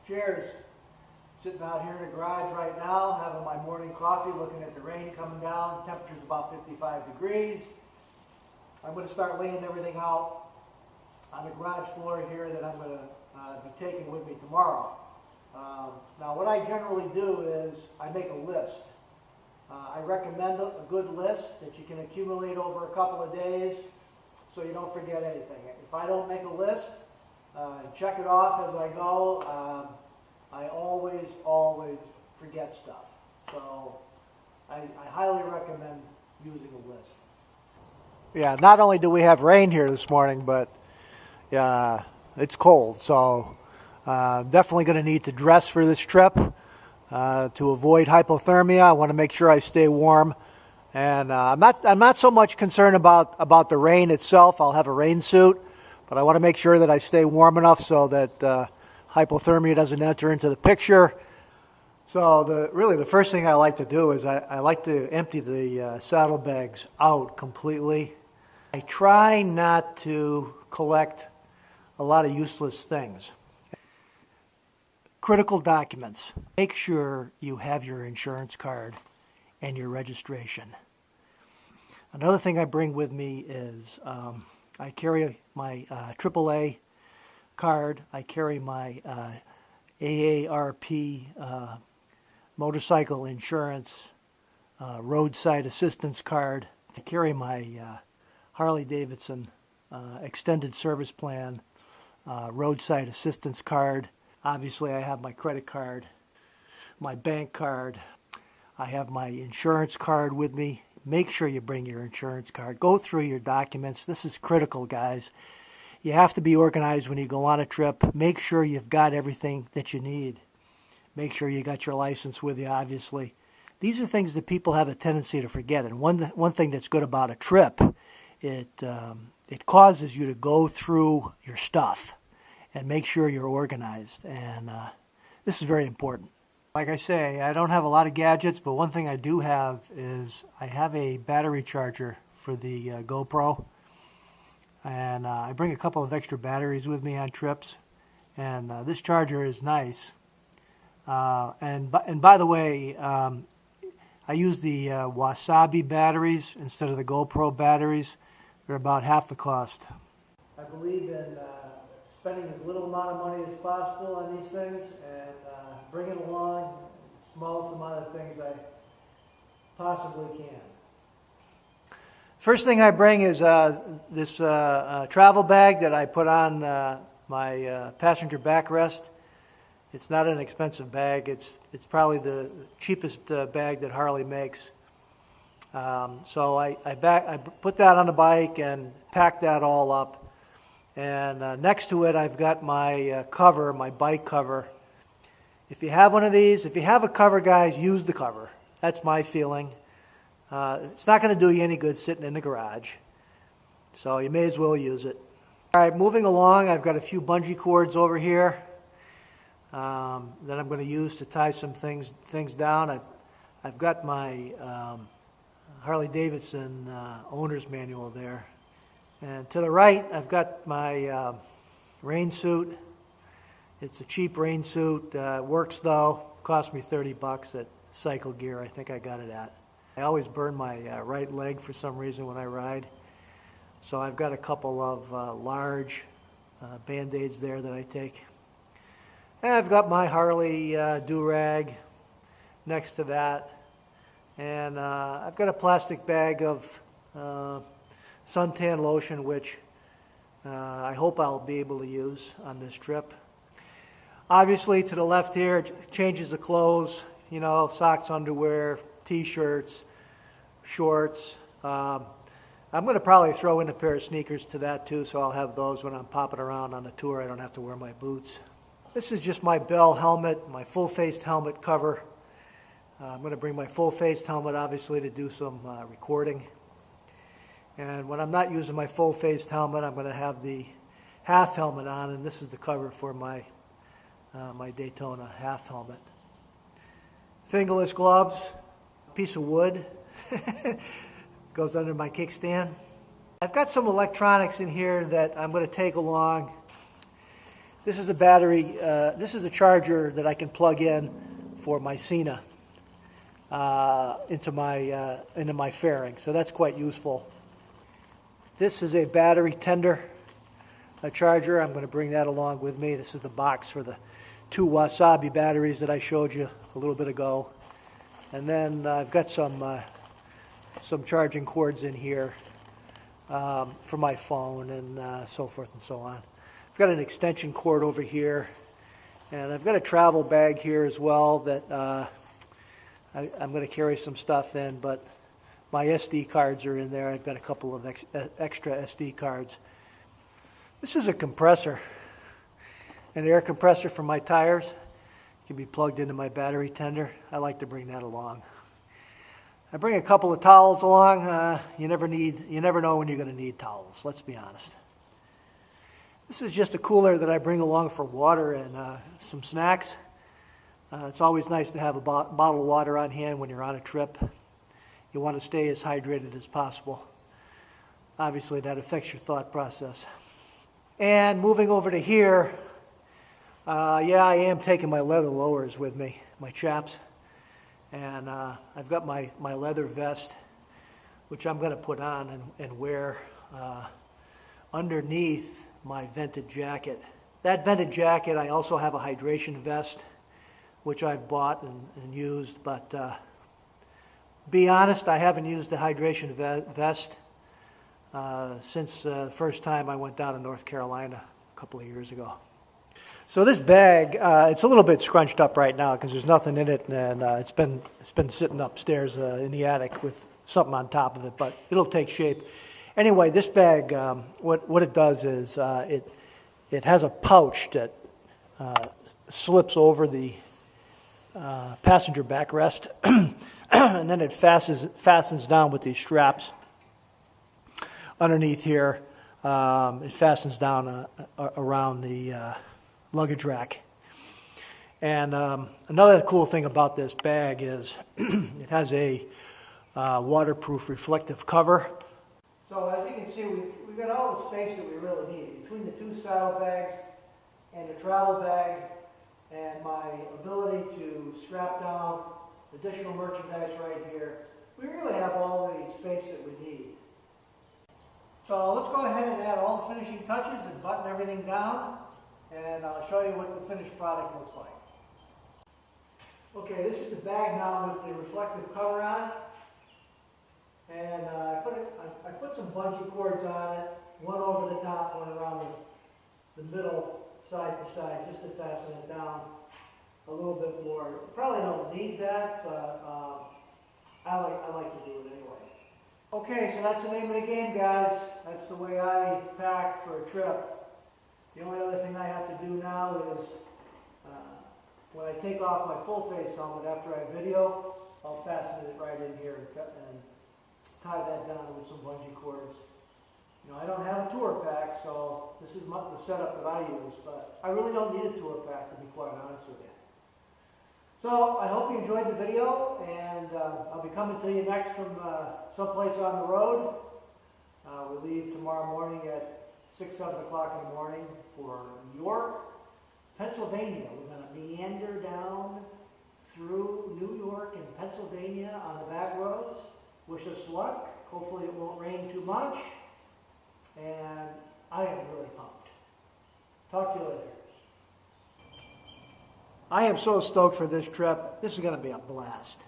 Cheers. Sitting out here in the garage right now, having my morning coffee, looking at the rain coming down. Temperature's about 55 degrees. I'm going to start laying everything out on the garage floor here that I'm going to be taking with me tomorrow. Now what I generally do is I make a list. I recommend a good list that you can accumulate over a couple of days so you don't forget anything. If I don't make a list and check it off as I go, I always forget stuff. So I highly recommend using a list. Yeah, not only do we have rain here this morning, but it's cold. So definitely going to need to dress for this trip to avoid hypothermia. I want to make sure I stay warm. And I'm not so much concerned about the rain itself. I'll have a rain suit, but I want to make sure that I stay warm enough so that hypothermia doesn't enter into the picture. So really the first thing I like to do is I like to empty the saddlebags out completely. I try not to collect a lot of useless things. Critical documents. Make sure you have your insurance card and your registration. Another thing I bring with me is I carry my AAA card. I carry my AARP motorcycle insurance roadside assistance card. I carry my Harley Davidson extended service plan roadside assistance card. Obviously I have my credit card, my bank card. I have my insurance card with me. Make sure you bring your insurance card. Go through your documents. This is critical, guys. You have to be organized when you go on a trip. Make sure you've got everything that you need. Make sure you got your license with you, obviously. These are things that people have a tendency to forget. And one thing that's good about a trip, it causes you to go through your stuff and make sure you're organized. And this is very important. Like I say, I don't have a lot of gadgets, but one thing I do have is I have a battery charger for the GoPro. And I bring a couple of extra batteries with me on trips. And this charger is nice. And by the way, I use the Wasabi batteries instead of the GoPro batteries. They're about half the cost. I believe in spending as little amount of money as possible on these things and bringing along the smallest amount of things I possibly can. First thing I bring is this travel bag that I put on my passenger backrest. It's not an expensive bag. It's probably the cheapest bag that Harley makes. So I put that on the bike and pack that all up. And next to it, I've got my cover, my bike cover. If you have one of these, if you have a cover, guys, use the cover. That's my feeling. It's not going to do you any good sitting in the garage. So you may as well use it. All right, moving along, I've got a few bungee cords over here that I'm going to use to tie some things down. I've got my Harley Davidson owner's manual there. And to the right, I've got my rain suit. It's a cheap rain suit. Works though. Cost me 30 bucks at Cycle Gear. I think I got it at. I always burn my right leg for some reason when I ride. So I've got a couple of large Band-Aids there that I take. And I've got my Harley do-rag next to that. And I've got a plastic bag of suntan lotion, which I hope I'll be able to use on this trip. Obviously, to the left here, changes of clothes, you know, socks, underwear, t-shirts, shorts. I'm going to probably throw in a pair of sneakers to that too, so I'll have those when I'm popping around on the tour. I don't have to wear my boots. This is just my Bell helmet, my full-faced helmet cover. I'm going to bring my full-faced helmet, obviously, to do some recording. And when I'm not using my full-faced helmet, I'm going to have the half helmet on, and this is the cover for my my Daytona half helmet. Fingerless gloves, piece of wood, goes under my kickstand. I've got some electronics in here that I'm going to take along. This is a battery, this is a charger that I can plug in for my Cena into my fairing, so that's quite useful. This is a battery tender, a charger. I'm going to bring that along with me. This is the box for the 2 Wasabi batteries that I showed you a little bit ago. And then I've got some charging cords in here for my phone and so forth and so on. I've got an extension cord over here, and I've got a travel bag here as well that I'm going to carry some stuff in, but my SD cards are in there. I've got a couple of extra SD cards. This is a compressor, an air compressor for my tires. It can be plugged into my battery tender. I like to bring that along. I bring a couple of towels along. You never know when you're going to need towels, let's be honest. This is just a cooler that I bring along for water and some snacks. It's always nice to have a bottle of water on hand when you're on a trip. You want to stay as hydrated as possible. Obviously, that affects your thought process. And moving over to here, yeah, I am taking my leather lowers with me, my chaps. And I've got my leather vest, which I'm going to put on and wear underneath my vented jacket. That vented jacket, I also have a hydration vest, which I've bought and used, but be honest, I haven't used the hydration vest since the first time I went down to North Carolina a couple of years ago. So this bag, it's a little bit scrunched up right now because there's nothing in it, and it's been sitting upstairs in the attic with something on top of it, but it'll take shape. Anyway, this bag, what it does is it has a pouch that slips over the passenger backrest, and then it fastens down with these straps underneath here. It fastens down around the luggage rack. And another cool thing about this bag is it has a waterproof reflective cover. So as you can see, we've got all the space that we really need between the 2 saddlebags and the travel bag, and my ability to strap down additional merchandise right here. We really have all the space that we need. So let's go ahead and add all the finishing touches and button everything down, and I'll show you what the finished product looks like. Okay, this is the bag now with the reflective cover on it. And I put some bungee cords on it, one over the top, one around the middle, side to side, just to fasten it down a little bit more. Probably don't need that, but I like to do it anyway. Okay, so that's the name of the game, guys. That's the way I pack for a trip. The only other thing I have to do now is when I take off my full face helmet after I video, I'll fasten it right in here and tie that down with some bungee cords. You know, I don't have a tour pack, so this is the setup that I use, but I really don't need a tour pack, to be quite honest with you. So I hope you enjoyed the video, and I'll be coming to you next from someplace on the road. We leave tomorrow morning at 6, 7 o'clock in the morning for York, Pennsylvania. We're going to meander down through New York and Pennsylvania on the back roads. Wish us luck. Hopefully it won't rain too much. And I am really pumped. Talk to you later. I am so stoked for this trip. This is going to be a blast.